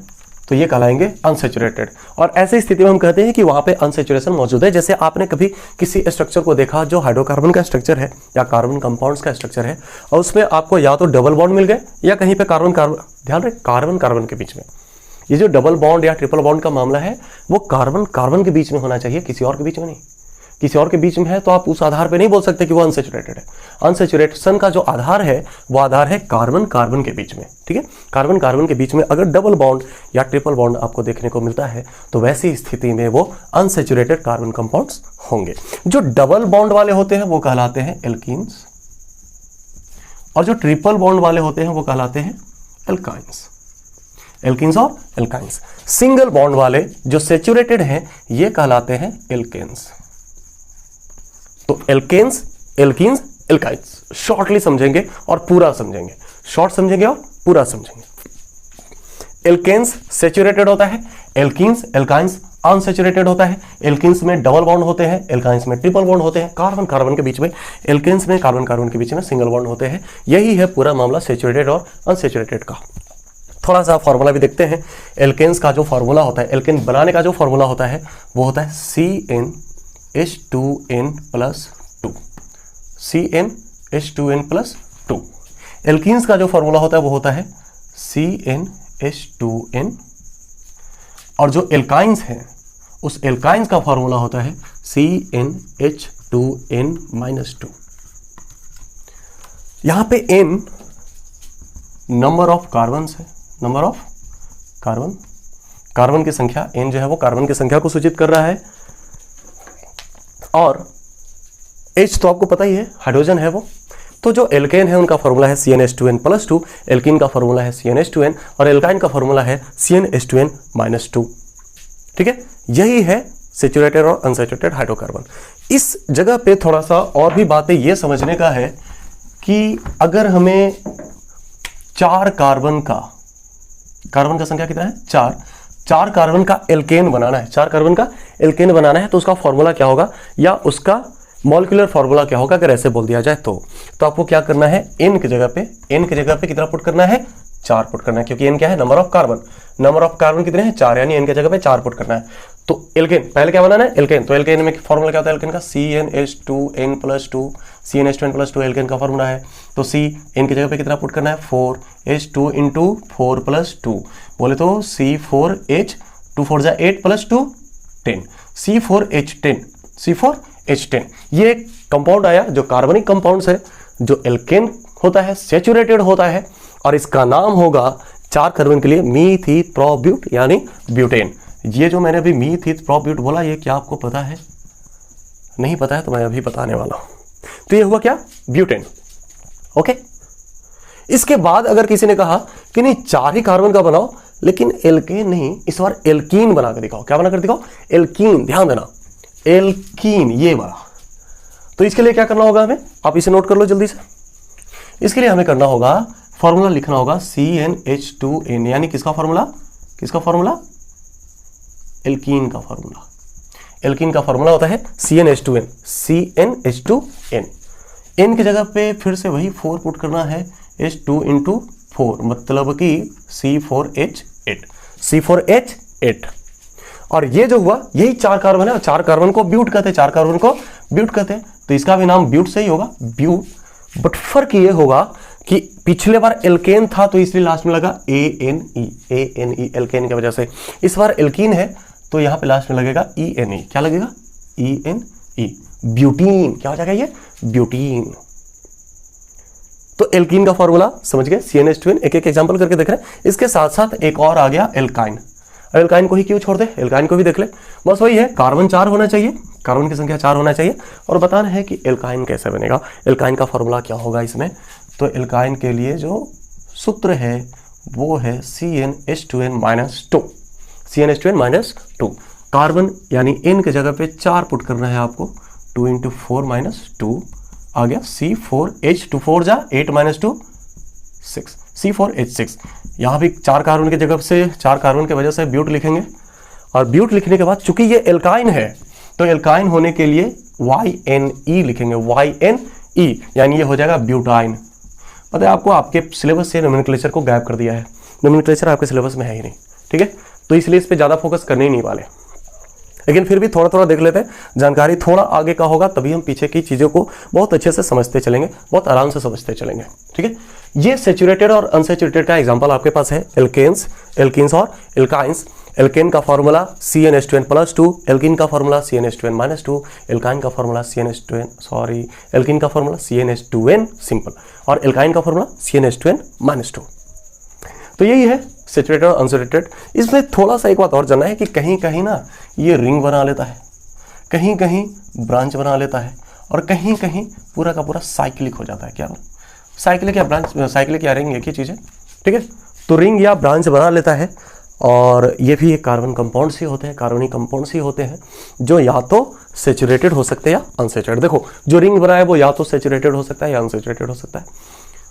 [SPEAKER 1] तो ये कहलाएंगे अनसैचुरेटेड। और ऐसी स्थिति में हम कहते हैं कि वहां पे अनसैचुरेशन मौजूद है। जैसे आपने कभी किसी स्ट्रक्चर को देखा जो हाइड्रोकार्बन का स्ट्रक्चर है या कार्बन कंपाउंड्स का स्ट्रक्चर है, और उसमें आपको या तो डबल बॉन्ड मिल गए या कहीं पे कार्बन कार्बन, ध्यान रहे कार्बन कार्बन के बीच में, ये जो डबल बॉन्ड या ट्रिपल बॉन्ड का मामला है वो कार्बन कार्बन के बीच में होना चाहिए, किसी और के बीच में नहीं। किसी और के बीच में है तो आप उस आधार पे नहीं बोल सकते कि वो अनसैचुरेटेड है। अनसैचुरेशन का जो आधार है वो आधार है कार्बन कार्बन के बीच में, ठीक है। कार्बन कार्बन के बीच में अगर डबल बॉन्ड या ट्रिपल बॉन्ड आपको देखने को मिलता है तो वैसी स्थिति में वो अनसैचुरेटेड कार्बन कंपाउंड्स होंगे। जो डबल बॉन्ड वाले होते हैं वो कहलाते हैं एल्कीन्स, और जो ट्रिपल बॉन्ड वाले होते हैं वो कहलाते हैं एल्काइंस। एल्कीन्स और एल्काइंस। सिंगल बॉन्ड वाले जो सैचुरेटेड हैं ये कहलाते हैं एल्केन्स। तो एल्केन्स, एल्कीन्स, एल्काइंस शॉर्टली समझेंगे और पूरा समझेंगे, शॉर्ट समझेंगे और पूरा समझेंगे। एल्केन्स सैचुरेटेड होता है, एल्कीन्स एल्काइंस अनसैचुरेटेड होता है। एल्कीन्स में डबल बॉन्ड होते हैं, एल्काइंस में ट्रिपल बॉन्ड होते हैं, कार्बन कार्बन के बीच में। एल्केन्स में कार्बन कार्बन के बीच में सिंगल बॉन्ड होते हैं। यही है पूरा मामला सैचुरेटेड और अनसैचुरेटेड का। थोड़ा सा फॉर्मूला भी देखते हैं। एल्केन्स का जो फॉर्मूला होता है, एल्केन बनाने का जो फॉर्मूला होता है वो होता है CnH2n+2। CnH2n+2। एल्कीन्स का जो फॉर्मूला होता है वो होता है CnH2n, और जो एल्काइंस हैं उस एल्काइंस का फॉर्मूला होता है CnH2n-2। यहां पे n नंबर ऑफ कार्बन्स है, नंबर ऑफ कार्बन, कार्बन की संख्या। n जो है वो कार्बन की संख्या को सूचित कर रहा है, और H तो आपको पता ही है हाइड्रोजन है वो। तो जो एल्केन है उनका फॉर्मूला है CnH2n+2, एल्कीन का फॉर्मूला है CnH2n, और एल्काइन का फॉर्मूला है CnH2n-2। ठीक है, यही है सैचुरेटेड और अनसैचुरेटेड हाइड्रोकार्बन। इस जगह पे थोड़ा सा और भी बातें ये समझने का है कि अगर हमें 4 कार्बन का संख्या कितना है, 4 कार्बन का एल्केन बनाना है, 4 कार्बन का एल्केन बनाना है, तो उसका फॉर्मूला क्या होगा या उसका मॉलिक्यूलर फार्मूला क्या होगा अगर ऐसे बोल दिया जाए तो आपको क्या करना है, n की जगह पे कितना पुट करना है, 4 पुट करना है, क्योंकि n क्या है, number of carbon. Number of carbon कितने हैं, 4, यानी n की जगह पे 4 पुट करना है। तो एल्केन पहले क्या बनाना है, एल्केन। तो एल्केन में फॉर्मूला क्या होता है एल्केन का, CnH2n+2। CnH2n+2 एल्केन का फॉर्मूला है। तो C n की जगह पे कितना पुट करना है, 4H2 × 4+2, बोले तो C4H, 2 4 जा 8 + 2 10, C4H10। ये कंपाउंड आया जो कार्बनिक कंपाउंड्स है, जो एल्केन होता है, सैचुरेटेड होता है, और इसका नाम होगा 4 कार्बन के लिए मीथीप्रोब्यूट यानी ब्यूटेन। ये जो मैंने अभी मीथीप्रोब्यूट बोला, ये क्या आपको पता है? नहीं पता है तो मैं अभी बताने वाला हूं। तो ये हुआ क्या, ब्यूटेन। ओके, इसके बाद अगर किसी ने कहा कि नहीं 4 ही कार्बन का बनाओ लेकिन एल्केन नहीं, इस बार एल्कीन बना कर दिखाओ। क्या बना कर दिखाओ, एल्कीन। ध्यान देना, एल्कीन ये वाला। तो इसके लिए क्या करना होगा हमें, आप इसे नोट कर लो जल्दी से। इसके लिए हमें करना होगा, फॉर्मूला लिखना होगा CnH2n, यानी किसका फॉर्मूला, एल्कीन का फॉर्मूला। एल्कीन का फॉर्मूला होता है CnH2n। n की जगह पे फिर से वही 4 पुट करना है, H2 × 4, मतलब कि C4H8। और ये जो हुआ यही 4 कार्बन है, और 4 कार्बन को ब्यूट कहते हैं, तो इसका भी नाम ब्यूट से ही होगा, ब्यूट। बट फर्क ये होगा कि पिछले बार एल्केन था तो इसलिए लास्ट में लगा ANE, एल्केन की वजह से। इस बार एल्कीन है तो यहां पे लास्ट में लगेगा ENE। क्या लगेगा, ENE, ब्यूटीन। क्या हो जाएगा ये, ब्यूटीन। तो एल्कीन का फॉर्मूला समझ गए, CnH2n। एक एग्जांपल करके देख रहे हैं। इसके साथ साथ एक और आ गया एल्काइन। एल्काइन को ही क्यों छोड़ दे, एल्काइन को भी देख ले। बस वही है, कार्बन 4 होना चाहिए, कार्बन की संख्या 4 होना चाहिए, और बताना है कि एल्काइन कैसे बनेगा, एल्काइन का फॉर्मूला क्या होगा इसमें। तो एल्काइन के लिए जो सूत्र है वो है CnH2n-2। CnH2n-2 कार्बन यानी n की जगह पे 4 पुट करना है आपको, 2 × 4-2 आ गया C4H, 2 4 जा 8 - 2 6, C4H6। यहाँ भी 4 कार्बन की जगह से 4 कार्बन की वजह से ब्यूट लिखेंगे, और ब्यूट लिखने के बाद चूंकि ये एल्काइन है तो एल्काइन होने के लिए YNE लिखेंगे, YNE, यानी ये हो जाएगा ब्यूटाइन। पता है आपको, आपके सिलेबस से नोमेनक्लेचर को गायब कर दिया है, नोमेनक्लेचर आपके सिलेबस में है ही नहीं, ठीक है, तो इसलिए इस पे ज़्यादा फोकस करने ही नहीं वाले। लेकिन फिर भी थोड़ा थोड़ा देख लेते हैं, जानकारी थोड़ा आगे का होगा तभी हम पीछे की चीज़ों को बहुत अच्छे से समझते चलेंगे, बहुत आराम से समझते चलेंगे, ठीक है। ये सैचुरेटेड और अनसैचुरेटेड का एग्जांपल आपके पास है, एल्केन्स और एल्काइंस। एल्केन का फॉर्मूला CnH2n+2, एल्कीन का फॉर्मूला CnH2n-2, एल्काइन का फॉर्मूला एल्कीन का फॉर्मूला CnH2n सिंपल, और एल्काइन का फॉर्मूला CnH2n-2। तो यही है सैचुरेटेड और अनसैचुरेटेड। इसमें थोड़ा सा एक बात और जानना है कि कहीं कहीं ना ये रिंग बना लेता है, कहीं कहीं ब्रांच बना लेता है, और कहीं कहीं पूरा का पूरा साइक्लिक हो जाता है। क्या साइक्लिक या ब्रांच, साइक्लिक या रिंग एक ही चीज़ है, ठीक है। तो रिंग या ब्रांच बना लेता है, और ये भी एक कार्बन कंपाउंड से होते हैं, कार्बनिक कंपाउंड से होते हैं, जो या तो सैचुरेटेड हो सकते हैं या अनसैचुरेटेड। देखो जो रिंग बना है वो या तो सैचुरेटेड हो सकता है या अनसैचुरेटेड हो सकता है,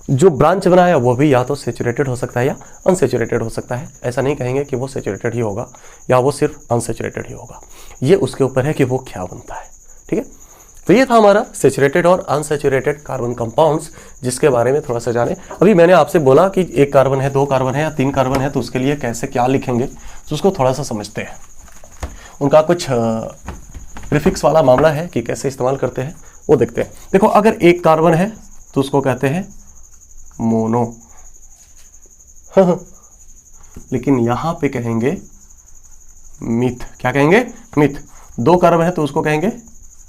[SPEAKER 1] जो ब्रांच बनाया वो भी या तो सैचुरेटेड हो सकता है या अनसैचुरेटेड हो सकता है। ऐसा नहीं कहेंगे कि वो सैचुरेटेड ही होगा या वो सिर्फ अनसैचुरेटेड ही होगा, ये उसके ऊपर है कि वो क्या बनता है, ठीक है। तो ये था हमारा सैचुरेटेड और अनसैचुरेटेड कार्बन कंपाउंड्स, जिसके बारे में थोड़ा सा जाने। अभी मैंने आपसे बोला कि एक कार्बन है, 2 कार्बन है या 3 कार्बन है, तो उसके लिए कैसे क्या लिखेंगे, तो उसको थोड़ा सा समझते हैं। उनका कुछ प्रीफिक्स वाला मामला है कि कैसे इस्तेमाल करते हैं, वो देखते हैं। देखो अगर एक कार्बन है तो उसको कहते हैं मोनो, लेकिन यहां पे कहेंगे मिथ। क्या कहेंगे? मिथ। 2 कार्बन है तो उसको कहेंगे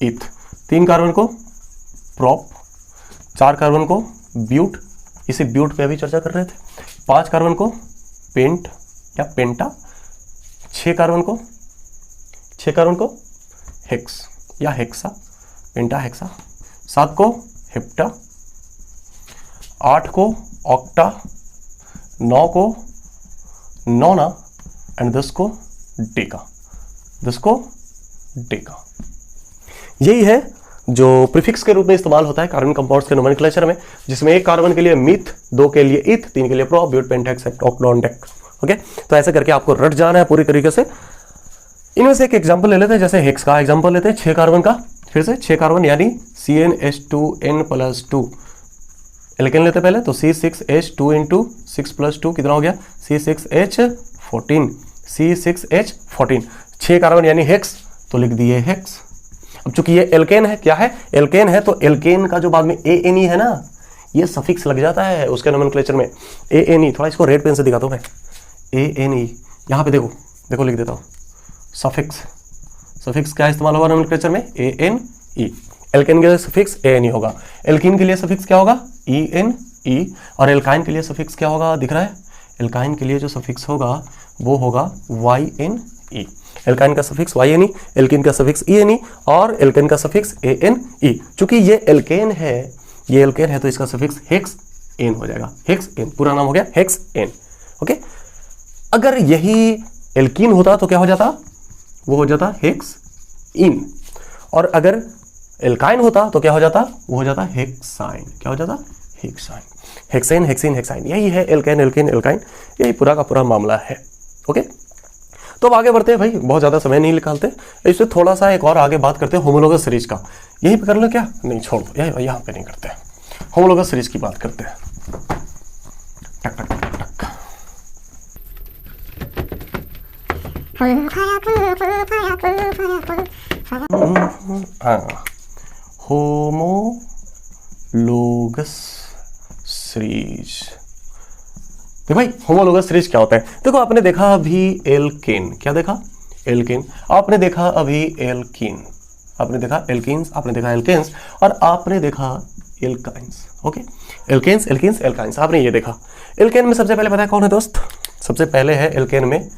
[SPEAKER 1] इथ, 3 कार्बन को प्रोप, 4 कार्बन को ब्यूट, इसे ब्यूट पे अभी चर्चा कर रहे थे, 5 कार्बन को पेंट या पेंटा, 6 कार्बन को हेक्स या हेक्सा, पेंटा हेक्सा, 7 को हेप्टा, 8 को ऑक्टा, 9 को नोना, एंड 10 को डेका, 10 को डेका। यही है जो प्रीफिक्स के रूप में इस्तेमाल होता है कार्बन कंपाउंड्स के नोमेनक्लेचर में, जिसमें एक कार्बन के लिए मिथ, 2 के लिए इथ, 3 के लिए pro, but, pent, hex, octane, dec. Okay, तो ऐसे करके आपको रट जाना है पूरी तरीके से। इनमें से एक एग्जांपल ले लेते हैं, जैसे हेक्स का एग्जांपल लेते हैं, 6 कार्बन का, फिर से 6 कार्बन यानी CnH2n+2। एल्केन लेते पहले तो C6H2 × 6 + 2 कितना हो गया? C6H14, C6H14। 6 कार्बन यानी हेक्स, तो लिख दिए हेक्स। अब चूंकि ये एल्केन है, क्या है? एल्केन है, तो एल्केन का जो बाद में ANE है ना, ये सफिक्स लग जाता है उसके नोमेनक्लेचर में, ANE। थोड़ा इसको रेड पेन से दिखाता हूं मैं, ANE। यहाँ पे देखो, देखो लिख देता हूँ, सफिक्स। सफिक्स क्या इस्तेमाल होगा नोमेनक्लेचर में? ANE। एल्केन के लिए सफिक्स ANE होगा, एल्कीन के लिए सफिक्स क्या होगा? ENE, और एल्काइन के लिए सफिक्स क्या होगा? दिख रहा है? एल्काइन के लिए जो सफिक्स होगा वो होगा YNE। एल्काइन का सफिक्स YNE, एल्कीन का सफिक्स ENE, और एल्केन का सफिक्स ANE। चूंकि ये एल्केन है, ये एल्केन है, तो इसका सफिक्स हेक्स एन हो जाएगा, हेक्स एन, पूरा नाम हो गया हेक्स एन। ओके, अगर यही एल्कीन होता तो क्या हो जाता? वो हो जाता हेक्स इन, और अगर एल्काइन होता तो क्या हो जाता? वो हो जाता हेक्साइन। क्या हो जाता? हेक्साइन। हेक्सेन, हेक्सीन, हेक्साइन, यही है एल्केन, एल्कीन, एल्काइन, यही पूरा का पूरा मामला है। ओके, तो अब आगे बढ़ते हैं भाई, बहुत ज़्यादा समय नहीं निकालते, इससे थोड़ा सा एक और आगे बात करते हैं होमोलोगस सीरीज का। यहीं पे कर लो क्या? नहीं, छोड़ दो, यहाँ पे नहीं करते, होमोलोगस सीरीज की बात करते हैं। टक टक टक टक। हाँ, होमोलोगस सीरीज। देखो भाई, होमोलोगस सीरीज क्या होता है? देखो, आपने देखा अभी एल्केन, क्या देखा? एल्केन। आपने देखा अभी एल्कीन, आपने देखा एल्कीन्स, आपने देखा एल्केन्स, और आपने देखा alkynes. Okay, alkanes, alkenes, alkynes, आपने ये देखा। एल्केन में सबसे पहले पता है कौन है दोस्त? सबसे पहले है एल्केन में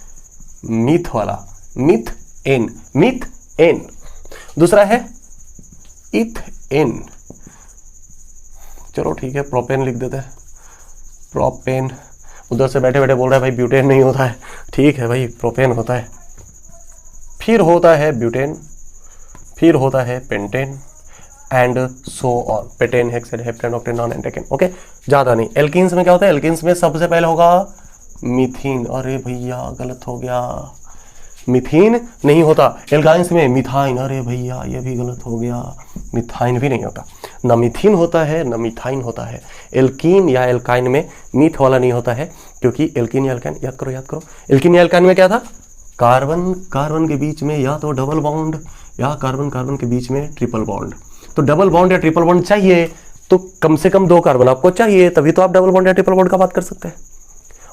[SPEAKER 1] मीथ वाला, मीथ एन, मीथ एन। दूसरा है इथ एन, चलो ठीक है, प्रोपेन लिख देते हैं, प्रोपेन। उधर से बैठे बैठे बोल रहा है भाई ब्यूटेन नहीं होता है, ठीक है भाई, प्रोपेन होता है। फिर होता है ब्यूटेन, फिर होता है pentane, and so on, pentane, hexane, heptane, octane, nonane, undecane. Okay, ज़्यादा नहीं। एल्कीन्स में क्या होता है? एल्कीन्स में सबसे पहले होगा मीथीन। अरे भैया गलत हो गया, मीथीन नहीं होता। एल्काइंस में मिथाइन, अरे भैया ये भी गलत हो गया, मिथाइन भी नहीं होता। ना मीथीन होता है ना मिथाइन होता है। एल्कीन या एल्काइन में मीथ वाला नहीं होता है, क्योंकि एल्कीन या एल्काइन, याद करो याद करो, एल्कीन या एल्काइन में क्या था? कार्बन कार्बन के बीच में या तो डबल बॉन्ड या कार्बन कार्बन के बीच में ट्रिपल बॉन्ड। तो डबल बॉन्ड या ट्रिपल बॉन्ड चाहिए तो कम से कम 2 कार्बन आपको चाहिए, तभी तो आप डबल बॉन्ड या ट्रिपल बॉन्ड का बात कर सकते हैं।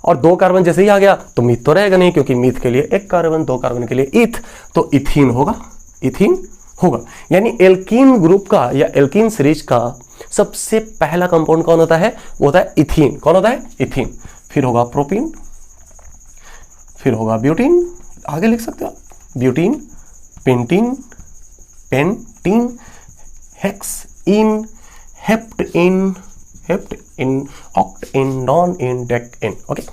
[SPEAKER 1] और 2 कार्बन जैसे ही आ गया तो मीथ तो रहेगा नहीं, क्योंकि मीथ के लिए 1 कार्बन, 2 कार्बन के लिए ईथ, तो इथीन होगा, इथीन होगा। यानी एल्कीन ग्रुप का या एल्कीन सीरीज का सबसे पहला कंपाउंड कौन होता है? वो होता है इथीन। कौन होता है? इथीन। फिर होगा प्रोपीन, फिर होगा ब्यूटीन, आगे लिख सकते हो butene, pentene, pentene, hexene, heptene, heptene, octane, nonene, decene. Okay,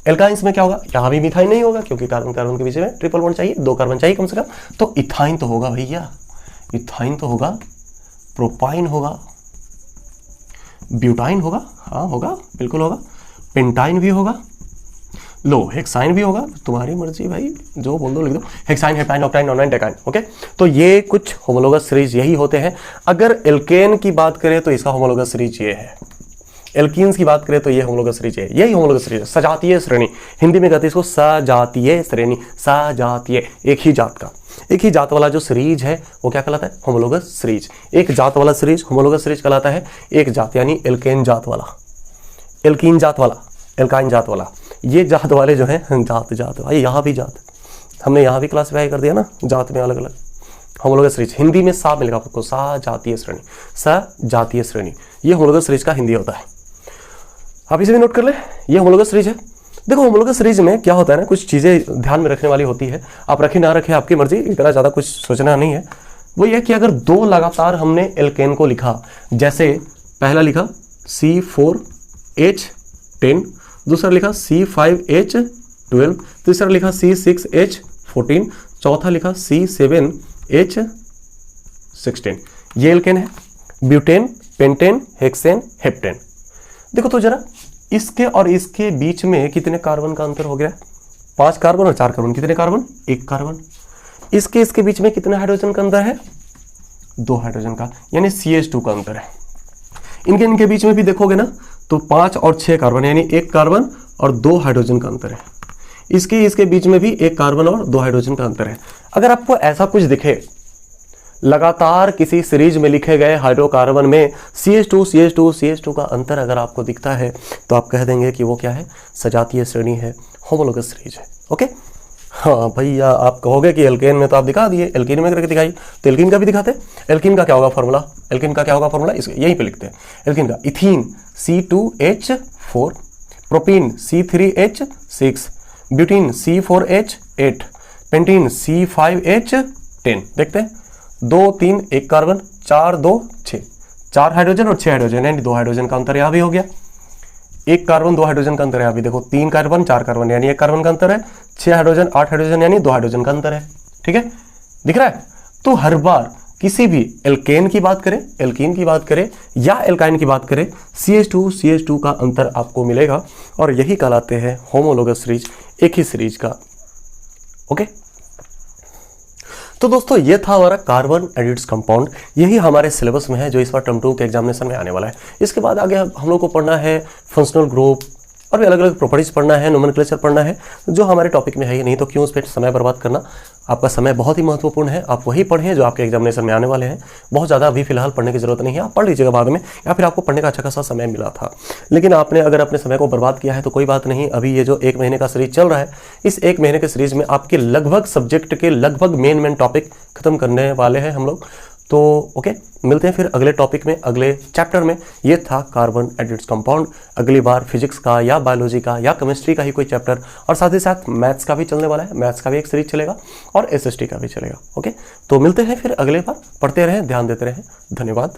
[SPEAKER 1] alkynes में क्या होगा? यहां भी मिथाइन नहीं होगा, क्योंकि कार्बन कार्बन के बीच में ट्रिपल बॉन्ड चाहिए, 2 कार्बन चाहिए कम से कम, तो इथाइन तो होगा भैया, इथाइन तो होगा, प्रोपाइन होगा, ब्यूटाइन होगा, हाँ होगा, बिल्कुल होगा, पेंटाइन भी होगा, लो हेक्साइन भी होगा, तुम्हारी मर्जी भाई, जो बोल दो लिख दो, हेक्साइन, हेप्टाइन, ऑक्टाइन, नॉनाइन, डेकाइन। ओके, तो ये कुछ होमोलोगस सीरीज यही होते हैं। अगर एल्केन की बात करें तो इसका होमोलोगस सीरीज ये है, एल्कीन्स की बात करें तो ये होमोलोगस सीरीज है, यही होमोलोगस सीरीज है, सजातीय श्रेणी, हिंदी में कहते हैं इसको सजातीय श्रेणी, सजातीय, एक ही जात का, एक ही जात वाला जो सीरीज है वो क्या कहलाता है? Homologous series. एक जात वाला सीरीज होमोलोगस सीरीज कहलाता है, एक जात यानी एल्केन जात वाला, एल्कीन जात वाला, एल्काइन जात वाला, ये जात वाले जो हैं जात जात भाई, यहाँ भी जात, हमने यहाँ भी क्लासिफाई कर दिया ना जात में अलग अलग। होमोलोगस सीरीज हिंदी में सा मिलेगा आपको, सजातीय श्रेणी, सजातीय श्रेणी, ये होमोलोगस सीरीज का हिंदी होता है। आप इसे भी नोट कर ले, ये होमोलोगस सीरीज है। देखो होमोलोगस सीरीज में क्या होता है ना, कुछ चीजें ध्यान में रखने वाली होती है, आप रखें ना रखें आपकी मर्जी, इतना ज्यादा कुछ सोचना नहीं है। वो ये कि अगर 2 लगातार हमने एल्केन को लिखा, जैसे पहला लिखा C4H10, दूसरा लिखा C5H12, तीसरा लिखा C6H14, चौथा लिखा C7H16, ये एल्केन है। Butane, pentane, hexane, heptane. देखो तो जरा इसके और इसके बीच में कितने कार्बन का अंतर हो गया? 5 कार्बन और 4 कार्बन, कितने कार्बन? 1 कार्बन। इसके बीच में कितने हाइड्रोजन का अंतर है? 2 हाइड्रोजन का, यानी CH2 का अंतर है। इनके बीच में भी देखोगे ना तो 5 और 6 कार्बन, यानी 1 कार्बन और 2 हाइड्रोजन का अंतर है। इसके बीच में भी 1 कार्बन और 2 हाइड्रोजन का अंतर है। अगर आपको ऐसा कुछ दिखे, लगातार किसी सीरीज में लिखे गए हाइड्रोकार्बन में CH2 का अंतर अगर आपको दिखता है तो आप कह देंगे कि वो क्या है? सजातीय श्रेणी है, होमोलोगस सीरीज है। ओके, हाँ भैया, आप कहोगे कि एल्केन में तो आप दिखा दिए, एल्कीन में करके दिखाई, तो एल्कीन का भी दिखाते। एल्कीन का क्या होगा फॉर्मूला? एल्कीन का क्या होगा फॉर्मूला? यहीं पे लिखते हैं। एल्कीन का ethene C2H4, propene C3H6, butene C4H8, pentene C5H10। देखते हैं, 2 3 1 कार्बन, 4 2 6, 4 हाइड्रोजन और 6 हाइड्रोजन, यानी 2 हाइड्रोजन का अंतर यहाँ भी हो गया। 1 कार्बन 2 हाइड्रोजन का अंतर है, अभी देखो 3 कार्बन 4 कार्बन, यानी 1 कार्बन का अंतर है, 6 हाइड्रोजन 8 हाइड्रोजन, यानी 2 हाइड्रोजन का अंतर है। ठीक है, दिख रहा है? तो हर बार किसी भी एल्केन की बात करें, एल्कीन की बात करें या एल्काइन की बात करें, CH2 का अंतर आपको मिलेगा, और यही कहलाते हैं होमोलोगस सीरीज, एक ही सीरीज का। ओके, तो दोस्तों ये था हमारा कार्बन एडिड्स कंपाउंड, यही हमारे सिलेबस में है जो इस बार टर्म 2 के एग्जामिनेशन में आने वाला है। इसके बाद आगे हम लोग को पढ़ना है फंक्शनल ग्रुप और भी अलग अलग प्रॉपर्टीज पढ़ना है, नोमेनक्लेचर पढ़ना है, जो हमारे टॉपिक में है ही नहीं, तो क्यों उस पर समय बर्बाद करना। आपका समय बहुत ही महत्वपूर्ण है, आप वही पढ़ें जो आपके एग्जामिनेशन में आने वाले हैं। बहुत ज़्यादा अभी फिलहाल पढ़ने की जरूरत नहीं है, आप पढ़ लीजिएगा बाद में, या फिर आपको पढ़ने का अच्छा खासा समय मिला था, लेकिन आपने अगर अपने समय को बर्बाद किया है तो कोई बात नहीं। अभी ये जो 1 महीने का सीरीज चल रहा है, इस 1 महीने के सीरीज में आपके लगभग सब्जेक्ट के लगभग मेन टॉपिक खत्म करने वाले हैं हम लोग। तो ओके, मिलते हैं फिर अगले टॉपिक में, अगले चैप्टर में। ये था कार्बन एडिड्स कंपाउंड। अगली बार फिजिक्स का या बायोलॉजी का या केमिस्ट्री का ही कोई चैप्टर, और साथ ही साथ मैथ्स का भी चलने वाला है, मैथ्स का भी एक सीरीज चलेगा और SST का भी चलेगा। ओके, तो मिलते हैं फिर अगले बार। पढ़ते रहें, ध्यान देते रहें। धन्यवाद।